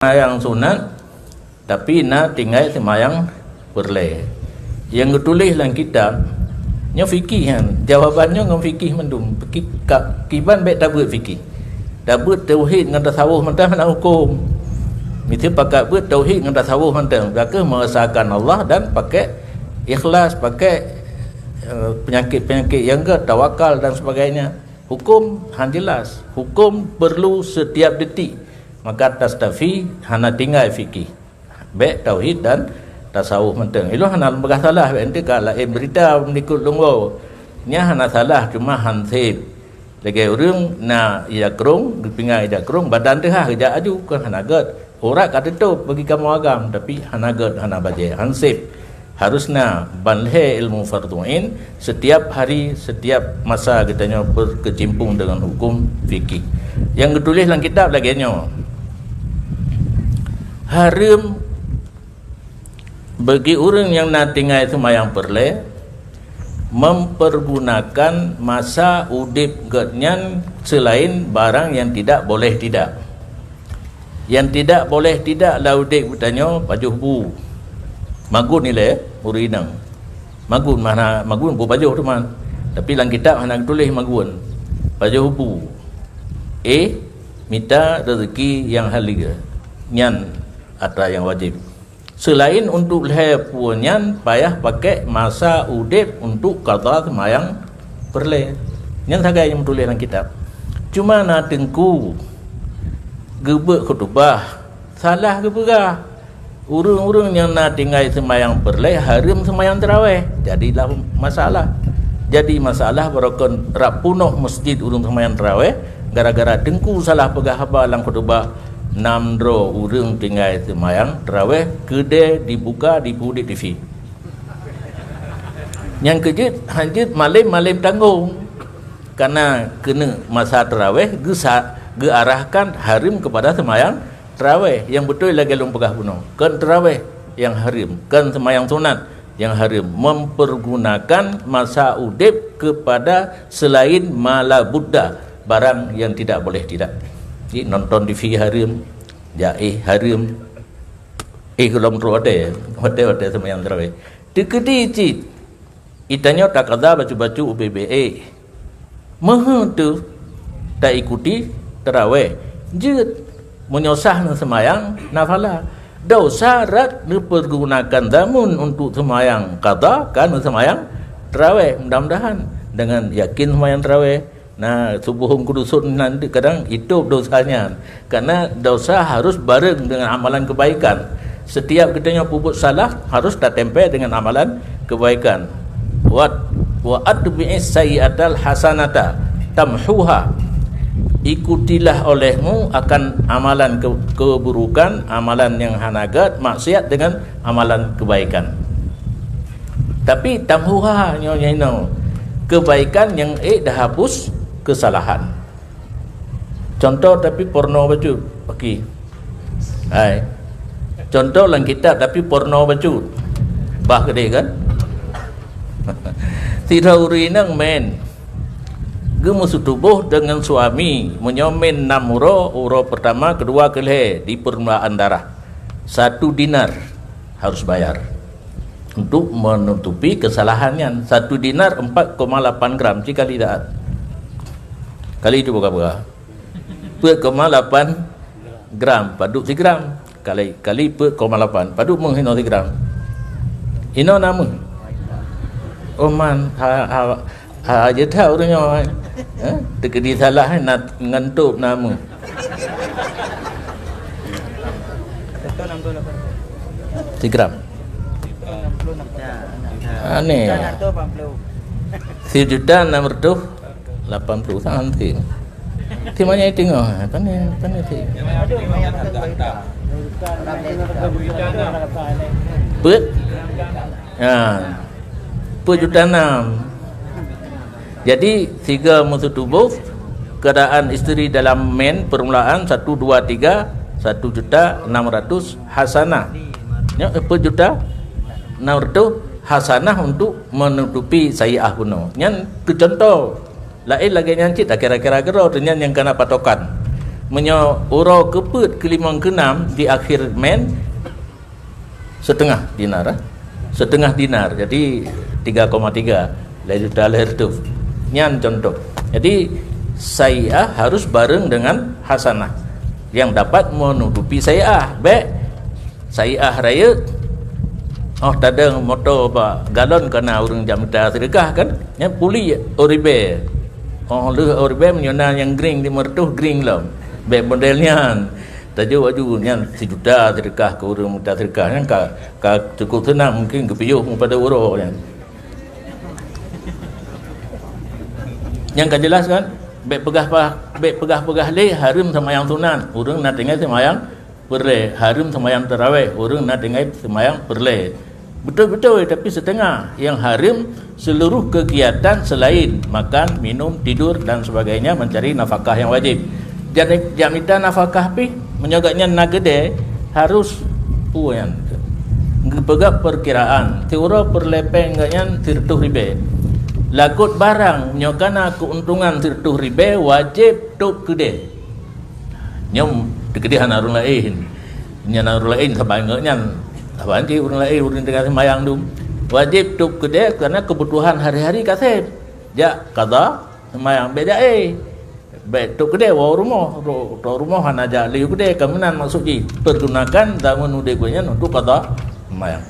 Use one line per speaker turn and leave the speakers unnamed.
Semayang sunat tapi nak tinggal semayang perle. Yang ditulis dalam kitab nya fikih kan. Jawabannya ngam fikih mendum. Kiban baik tak buat fikih. Dah buat tauhid dengan tasawuf mentah nak hukum. Mesti pakai buat tauhid dengan tasawuf mentah. Maka mengesahkan Allah dan pakai ikhlas, pakai penyakit-penyakit yang ke tawakal dan sebagainya. Hukum jelas. Hukum perlu setiap detik. Maka tastafi hana tinggal fikih baik tauhid dan tasawuf menteng ilo hana lembaga salah ente kalau berita mengikut lunggo nya hana salah cuma hansip lagi urang na ida krung pingai ida krung badan teh ida aju kan hana gad ora kata tu bagi kamu agam tapi hana gad hana baje hansip harusnya banhe ilmu farduin setiap hari setiap masa kitanya berkecimpung dengan hukum fikih yang ditulis dalam kitab lagi nya haram bagi orang yang nak tinggal semayang perle mempergunakan masa udip getnyan selain barang yang tidak boleh tidak. Yang tidak boleh tidak lah udip bertanya pajuh bu magun ni le urinang magun mana magun bu pajuh tu man tapi dalam kitab hana tulis magun pajuh bu minta rezeki yang halia nyan ada yang wajib selain untuk leher punyan payah pakai masa udip untuk qada semayang perle yang sagai yang tulis dalam kitab cuma nak tengku gebek khutbah salah ke berah urang-urang yang nak tinggal semayang perle haram semayang tarawih jadilah masalah jadi masalah berakon rapunoh masjid urang semayang tarawih gara-gara tengku salah pegah haba dalam khutbah 6 urang tinggal semayang tarawih kedai dibuka di Pudi TV yang kejut hanjut malam-malam tanggung karena kena masa tarawih gearahkan harim kepada semayang tarawih yang betul lagi long pegah bunuh kan tarawih yang harim kan semayang sunat yang harim mempergunakan masa udip kepada selain mala buddha barang yang tidak boleh tidak. Jadi nonton TV haram, haram, belum terode semayang tarawih. Dekedi cik, itanya tak ada baca-baca UBBA, maha tu tak ikuti tarawih, jut menyosah na semayang nafala. Dosa rat dipergunakan damun untuk semayang qada kan semayang tarawih. Mudah-mudahan dengan yakin semayang tarawih. Nah, subuhum kudusun nanti kadang itu dosanya. Karena dosa harus bareng dengan amalan kebaikan. Setiap kitanya puput salah harus tak tempel dengan amalan kebaikan. Wa atbi'is sayyi'atal hasanata tamhuha. Ikutilah olehmu akan amalan keburukan, amalan yang hanagat, maksiat dengan amalan kebaikan. Tapi tamhuha nyonya kebaikan yang dah hapus kesalahan. Contoh tapi porno baju okey. Hai. Contoh dalam kitab tapi porno baju. Bah gede kan? Tidak urinang men. Gemus tubuh dengan suami menyomen 6 uro pertama, kedua keleh di permulaan darah. 1 dinar harus bayar untuk menutupi kesalahannya. 1 dinar 4,8 gram jika tidak. Kali itu berapa? 4,8 gram paduk 3 gram kali 4,8 paduk menghino 3 gram ino nama oman aja tahu orangnya dekedi salah nak ngantuk nama 3 gram aneh 1.680 sangat timanya tengok pandai sih put juta 6 jadi 3 musuh tubuh keadaan isteri dalam men permulaan 1, 2, 3 1.600.000 hasanah ya 4.600.000 hasanah untuk menutupi sayyi'ah puno yang contoh lain lagi nyancit kira-kira dengan yang kena patokan menyo uro keput kelimang keenam di akhir men setengah dinar, setengah dinar, jadi 3,3 lahir tu nyan contoh. Jadi sai'ah harus bareng dengan hasanah yang dapat menutupi sai'ah. Baik sai'ah raya tadang motor galon kena urang jamita sedekah kan, yang puli oribe oribe menyona yang green di mertuh green lah baik modelnya tajuk wajunya 1 juta sedekah ke urang minta sedekah kan cukup senang mungkin kepiyuh pada uro yang kan jelas kan baik pegah le harum semayang sunan urang nak tinggal semayang perle, harum semayang tarawih urang nak tinggal semayang perle. Betul-betul, tapi setengah yang haram seluruh kegiatan selain makan, minum, tidur dan sebagainya, mencari nafkah yang wajib. Jamita nafkah pi menyogaknya nagede harus puan. Gepegak perkiraan, tiura perlepeng ganyan tirtuh ribe. Lakut barang menyogana keuntungan tirtuh ribe wajib tuk gede. Nyom kegedean arung lain. Nyan arung lain sabangnya apa nanti orang lain orang dengan semayang tu wajib tup kedai karena kebutuhan hari-hari kasih ja qada semayang beda baik tup kedai wa rumah hana ja liu kedai kemudian maksudnya pergunakan zaman udah punya untuk qada semayang.